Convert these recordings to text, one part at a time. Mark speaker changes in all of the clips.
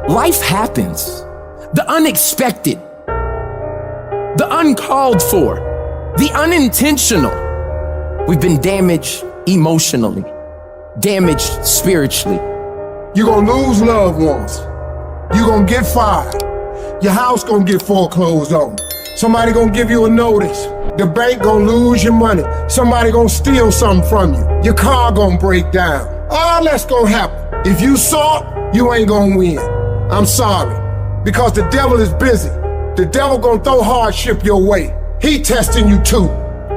Speaker 1: Life happens. The unexpected, the uncalled for, the unintentional. We've been damaged emotionally, damaged spiritually.
Speaker 2: You're gonna lose loved ones. You're gonna get fired. Your house gonna get foreclosed on. Somebody gonna give you a notice. The bank gonna lose your money. Somebody gonna steal something from you. Your car gonna break down. All that's gonna happen. If you saw it, you ain't gonna win. I'm sorry, because the devil is busy. The devil gonna throw hardship your way. He testing you too.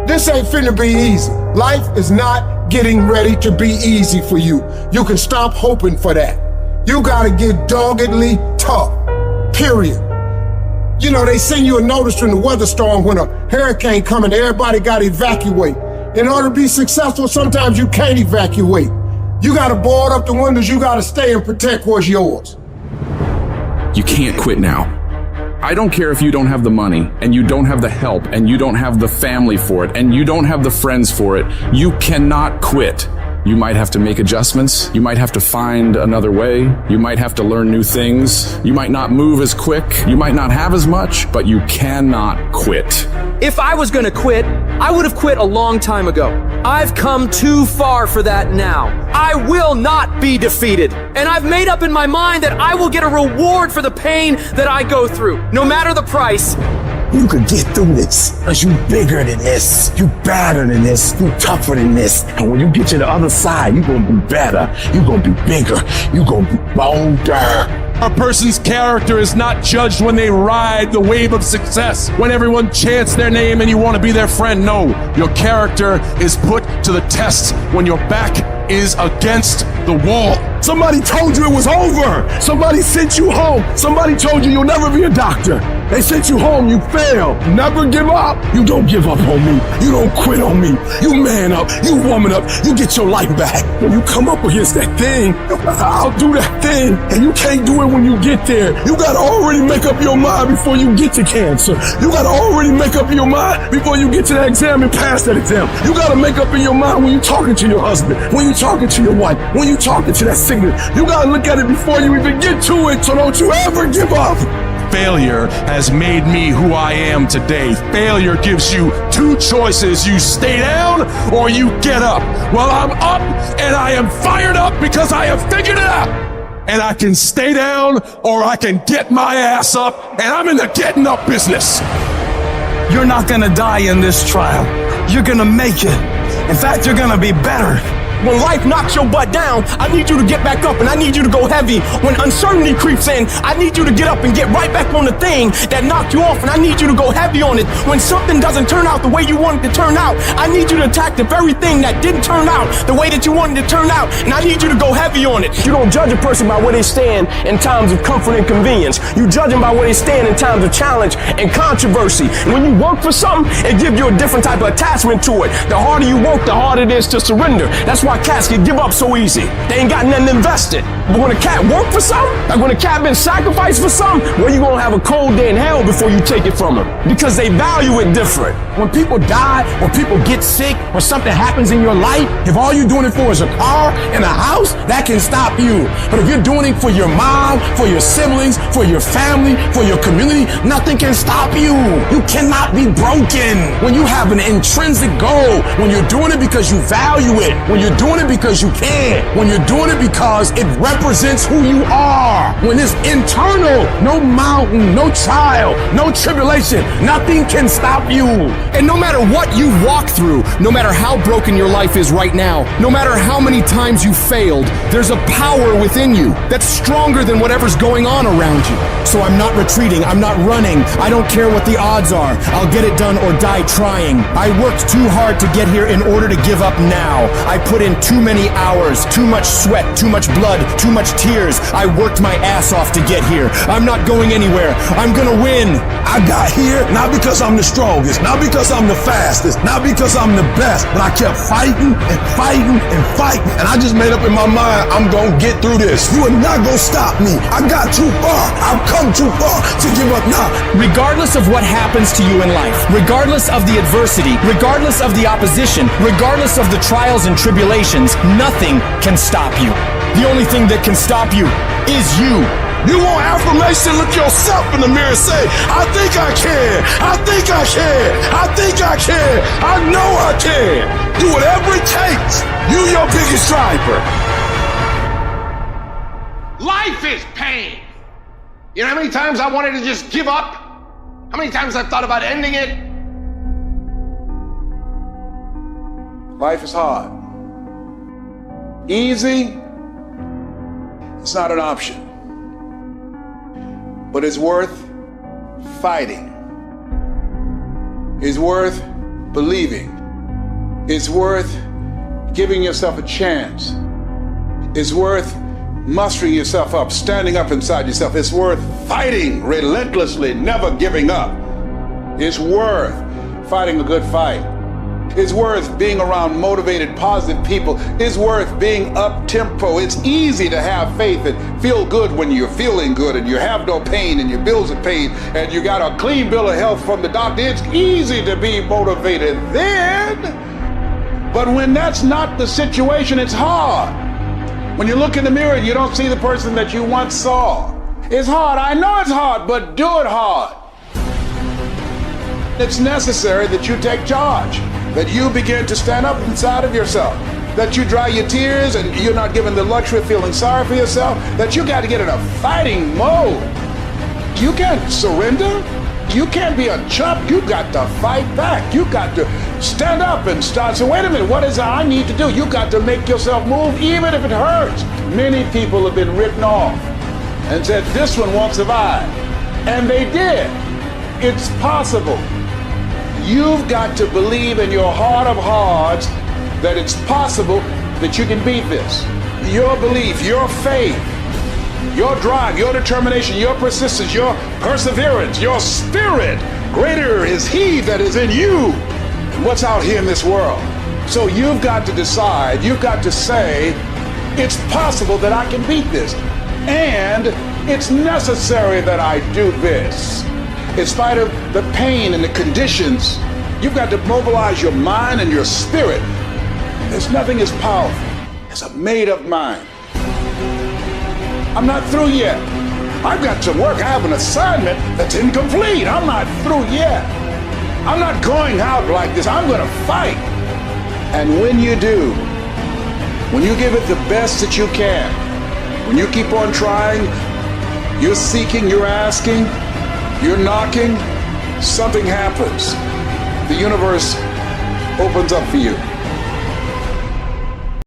Speaker 2: This ain't finna be easy. Life is not getting ready to be easy for you. You can stop hoping for that. You gotta get doggedly tough, period. You know, they send you a notice from the weather storm when a hurricane coming, everybody gotta evacuate. In order to be successful, sometimes you can't evacuate. You gotta board up the windows, you gotta stay and protect what's yours.
Speaker 3: You can't quit now. I don't care if you don't have the money, and you don't have the help, and you don't have the family for it, and you don't have the friends for it. You cannot quit. You might have to make adjustments. You might have to find another way. You might have to learn new things. You might not move as quick. You might not have as much, but you cannot quit.
Speaker 4: If I was gonna quit, I would have quit a long time ago. I've come too far for that now. I will not be defeated. And I've made up in my mind that I will get a reward for the pain that I go through, no matter the price.
Speaker 5: You could get through this, because you bigger than this, you better than this, you tougher than this. And when you get to the other side, you're gonna be better, you're gonna be bigger, you're gonna be bolder.
Speaker 6: A person's character is not judged when they ride the wave of success, when everyone chants their name and you want to be their friend. No, your character is put to the test when your back is against the wall.
Speaker 5: Somebody told you it was over. Somebody sent you home. Somebody told you you'll never be a doctor. They sent you home, you failed. Never give up. You don't give up on me. You don't quit on me. You man up, you woman up, you get your life back. When you come up against that thing, I'll do that thing. And you can't do it when you get there. You gotta already make up your mind before you get to cancer. You gotta already make up your mind before you get to that exam and pass that exam. You gotta make up in your mind when you're talking to your husband, when you're talking to your wife, when you're talking to that singer. You gotta look at it before you even get to it, so don't you ever give up.
Speaker 6: Failure has made me who I am today. Failure gives you two choices. You stay down or you get up. Well, I'm up and I am fired up because I have figured it out. And I can stay down or I can get my ass up, and I'm in the getting up business.
Speaker 5: You're not gonna die in this trial. You're gonna make it. In fact, you're gonna be better.
Speaker 7: When life knocks your butt down, I need you to get back up and I need you to go heavy. When uncertainty creeps in, I need you to get up and get right back on the thing that knocked you off, and I need you to go heavy on it. When something doesn't turn out the way you want it to turn out, I need you to attack the very thing that didn't turn out the way that you wanted it to turn out, and I need you to go heavy on it. You don't judge a person by where they stand in times of comfort and convenience. You judge them by where they stand in times of challenge and controversy. And when you work for something, it gives you a different type of attachment to it. The harder you work, the harder it is to surrender. That's why cats can give up so easy. They ain't got nothing invested. But when a cat work for something, like when a cat been sacrificed for something, well, you gonna have a cold day in hell before you take it from them, because they value it different.
Speaker 5: When people die, or people get sick, or something happens in your life, if all you're doing it for is a car and a house, that can stop you. But if you're doing it for your mom, for your siblings, for your family, for your community, nothing can stop you. You cannot be broken. When you have an intrinsic goal, when you're doing it because you value it, when you're doing it because you can, when you're doing it because it represents who you are, when it's internal, no mountain, no trial, no tribulation, nothing can stop you.
Speaker 1: And no matter what you walk through, no matter how broken your life is right now, no matter how many times you failed, there's a power within you that's stronger than whatever's going on around you. So I'm not retreating, I'm not running, I don't care what the odds are, I'll get it done or die trying. I worked too hard to get here in order to give up now. I put in too many hours, too much sweat, too much blood, too much tears. I worked my ass off to get here. I'm not going anywhere. I'm gonna win.
Speaker 5: I got here not because I'm the strongest, not because I'm the fastest, not because I'm the best, but I kept fighting and fighting and fighting. And I just made up in my mind, I'm gonna get through this. You are not gonna stop me. I got too far. I've come too far to give up now.
Speaker 1: Regardless of what happens to you in life, regardless of the adversity, regardless of the opposition, regardless of the trials and tribulations, nothing can stop you. The only thing that can stop you is you.
Speaker 5: You want affirmation? Look yourself in the mirror and say, I think I can. I think I can. I think I can. I know I can. Do whatever it takes. You your biggest driver.
Speaker 8: Life is pain. You know how many times I wanted to just give up? How many times I've thought about ending it?
Speaker 3: Life is hard. Easy, it's not an option. But it's worth fighting. It's worth believing. It's worth giving yourself a chance. It's worth mustering yourself up, standing up inside yourself. It's worth fighting relentlessly, never giving up. It's worth fighting a good fight. It's worth being around motivated, positive people. It's worth being up-tempo. It's easy to have faith and feel good when you're feeling good and you have no pain and your bills are paid and you got a clean bill of health from the doctor. It's easy to be motivated then. But when that's not the situation, it's hard. When you look in the mirror and you don't see the person that you once saw. It's hard. I know it's hard, but do it hard. It's necessary that you take charge, that you begin to stand up inside of yourself, that you dry your tears and you're not given the luxury of feeling sorry for yourself, that you got to get in a fighting mode. You can't surrender. You can't be a chump. You got to fight back. You got to stand up and start. So wait a minute, what is it I need to do? You got to make yourself move even if it hurts. Many people have been written off and said, this one won't survive. And they did. It's possible. You've got to believe in your heart of hearts that it's possible that you can beat this. Your belief, your faith, your drive, your determination, your persistence, your perseverance, your spirit. Greater is He that is in you than what's out here in this world. So you've got to decide, you've got to say, it's possible that I can beat this. And it's necessary that I do this. In spite of the pain and the conditions, you've got to mobilize your mind and your spirit. There's nothing as powerful as a made-up mind. I'm not through yet. I've got some work. I have an assignment that's incomplete. I'm not through yet. I'm not going out like this. I'm going to fight. And when you do, when you give it the best that you can, when you keep on trying, you're seeking, you're asking, you're knocking, something happens. The universe opens up for you.